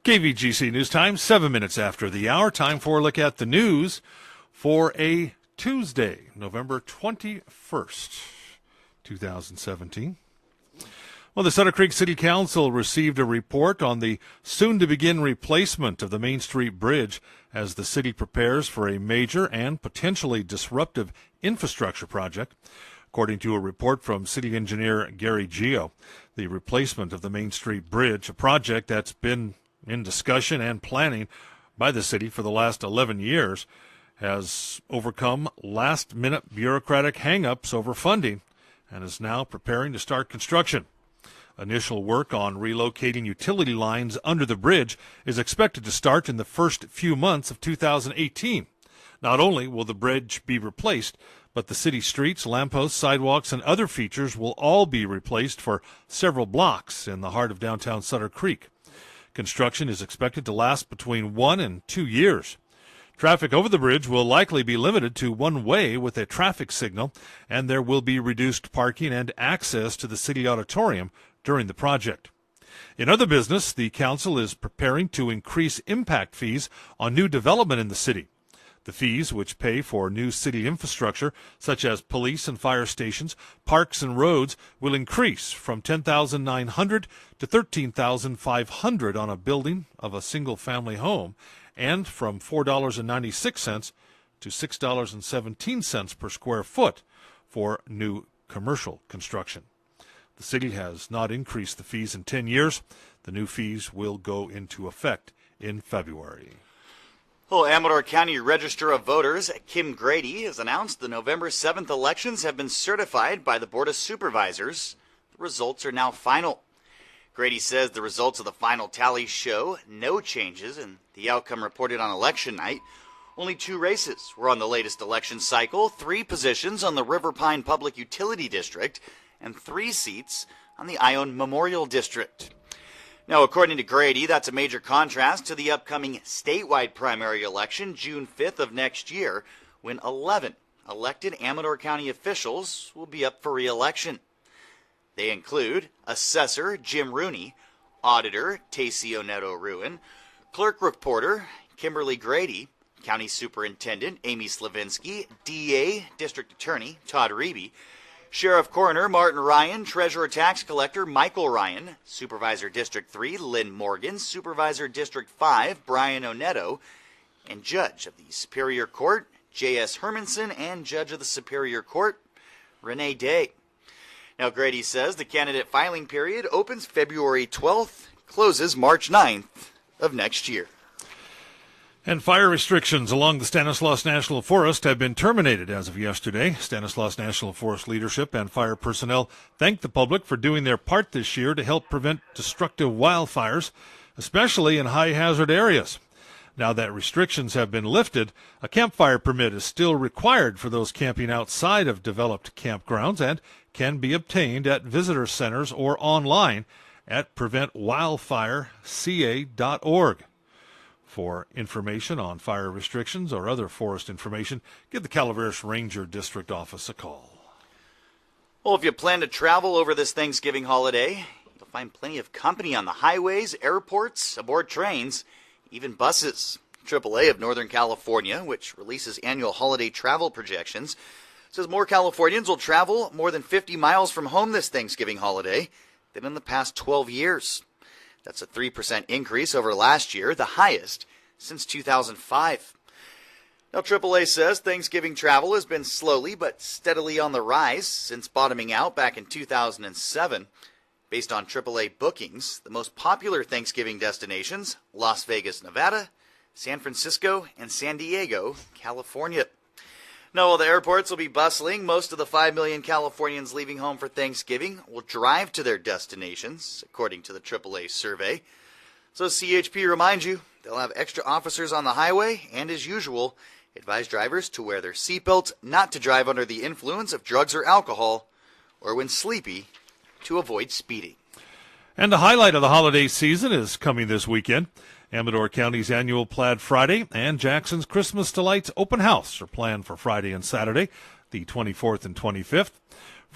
KVGC News Time, 7 minutes after the hour. Time for a look at the news for a Tuesday, November 21st, 2017. Well, the Sutter Creek City Council received a report on the soon-to-begin replacement of the Main Street Bridge as the city prepares for a major and potentially disruptive infrastructure project. According to a report from city engineer Gary Gio, the replacement of the Main Street Bridge, a project that's been in discussion and planning by the city for the last 11 years, has overcome last-minute bureaucratic hang-ups over funding and is now preparing to start construction. Initial work on relocating utility lines under the bridge is expected to start in the first few months of 2018. Not only will the bridge be replaced, but the city streets, lampposts, sidewalks, and other features will all be replaced for several blocks in the heart of downtown Sutter Creek. Construction is expected to last between 1 and 2 years. Traffic over the bridge will likely be limited to one way with a traffic signal, and there will be reduced parking and access to the city auditorium during the project. In other business, the council is preparing to increase impact fees on new development in the city. The fees, which pay for new city infrastructure, such as police and fire stations, parks and roads, will increase from $10,900 to $13,500 on a building of a single-family home, and from $4.96 to $6.17 per square foot for new commercial construction. The city has not increased the fees in 10 years. The new fees will go into effect in February. Well, Amador County Register of Voters Kim Grady has announced the November 7th elections have been certified by the Board of Supervisors. The results are now final. Grady says the results of the final tally show no changes in the outcome reported on election night. Only 2 races were on the latest election cycle, 3 positions on the River Pine Public Utility District, and 3 seats on the Ione Memorial District. Now, according to Grady, that's a major contrast to the upcoming statewide primary election, June 5th of next year, when 11 elected Amador County officials will be up for re-election. They include Assessor Jim Rooney, Auditor Taceo Neto-Ruin, Clerk Reporter Kimberly Grady, County Superintendent Amy Slavinsky, DA District Attorney Todd Reeby, Sheriff Coroner Martin Ryan, Treasurer Tax Collector Michael Ryan, Supervisor District 3 Lynn Morgan, Supervisor District 5 Brian Oneto, and Judge of the Superior Court J.S. Hermanson, and Judge of the Superior Court Renee Day. Now, Grady says the candidate filing period opens February 12th, closes March 9th of next year. And fire restrictions along the Stanislaus National Forest have been terminated as of yesterday. Stanislaus National Forest leadership and fire personnel thank the public for doing their part this year to help prevent destructive wildfires, especially in high-hazard areas. Now that restrictions have been lifted, a campfire permit is still required for those camping outside of developed campgrounds and can be obtained at visitor centers or online at preventwildfireca.org. For information on fire restrictions or other forest information, give the Calaveras Ranger District Office a call. Well, if you plan to travel over this Thanksgiving holiday, you'll find plenty of company on the highways, airports, aboard trains, even buses. AAA of Northern California, which releases annual holiday travel projections, says more Californians will travel more than 50 miles from home this Thanksgiving holiday than in the past 12 years. That's a 3% increase over last year, the highest since 2005. Now, AAA says Thanksgiving travel has been slowly but steadily on the rise since bottoming out back in 2007. Based on AAA bookings, the most popular Thanksgiving destinations, Las Vegas, Nevada, San Francisco, and San Diego, California. Now, while the airports will be bustling, most of the 5 million Californians leaving home for Thanksgiving will drive to their destinations, according to the AAA survey. So CHP reminds you, they'll have extra officers on the highway, and as usual, advise drivers to wear their seatbelts, not to drive under the influence of drugs or alcohol, or when sleepy, to avoid speeding. And the highlight of the holiday season is coming this weekend. Amador County's annual Plaid Friday and Jackson's Christmas Delights Open House are planned for Friday and Saturday, the 24th and 25th.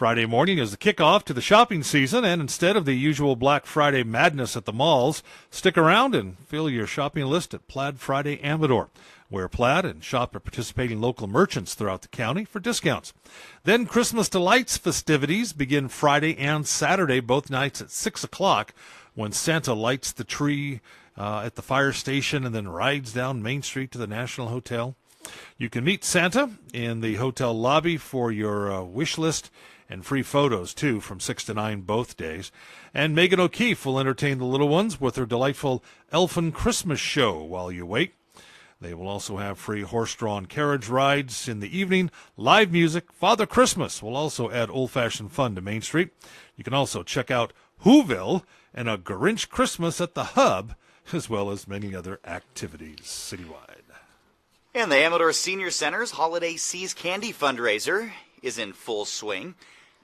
Friday morning is the kickoff to the shopping season, and instead of the usual Black Friday madness at the malls, stick around and fill your shopping list at Plaid Friday Amador. Wear plaid and shop at participating local merchants throughout the county for discounts. Then Christmas Delights festivities begin Friday and Saturday, both nights at 6 o'clock, when Santa lights the tree at the fire station and then rides down Main Street to the National Hotel. You can meet Santa in the hotel lobby for your wish list and free photos, too, from 6 to 9 both days. And Megan O'Keefe will entertain the little ones with her delightful Elfin Christmas show while you wait. They will also have free horse-drawn carriage rides in the evening, live music. Father Christmas will also add old-fashioned fun to Main Street. You can also check out Whoville and a Grinch Christmas at the Hub, as well as many other activities citywide. And the Amador Senior Center's Holiday Seas Candy fundraiser is in full swing.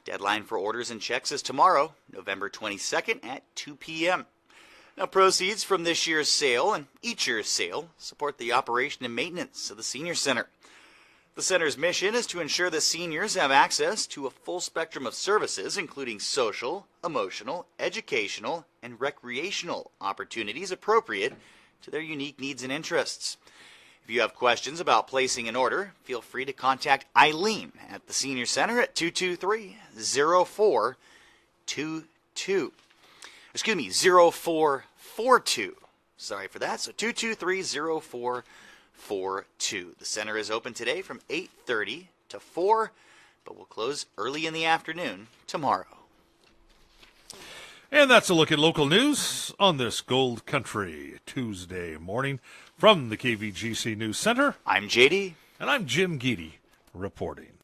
Deadline for orders and checks is tomorrow, November 22nd at 2 p.m. Now, proceeds from this year's sale and each year's sale support the operation and maintenance of the Senior Center. The center's mission is to ensure that seniors have access to a full spectrum of services, including social, emotional, educational, and recreational opportunities appropriate to their unique needs and interests. If you have questions about placing an order, feel free to contact Eileen at the Senior Center at 223-0422. 0442. Sorry for that. So 223-0442. The center is open today from 8:30 to 4, but will close early in the afternoon tomorrow. And that's a look at local news on this Gold Country Tuesday morning. From the KVGC News Center, I'm JD. And I'm Jim Geedy reporting.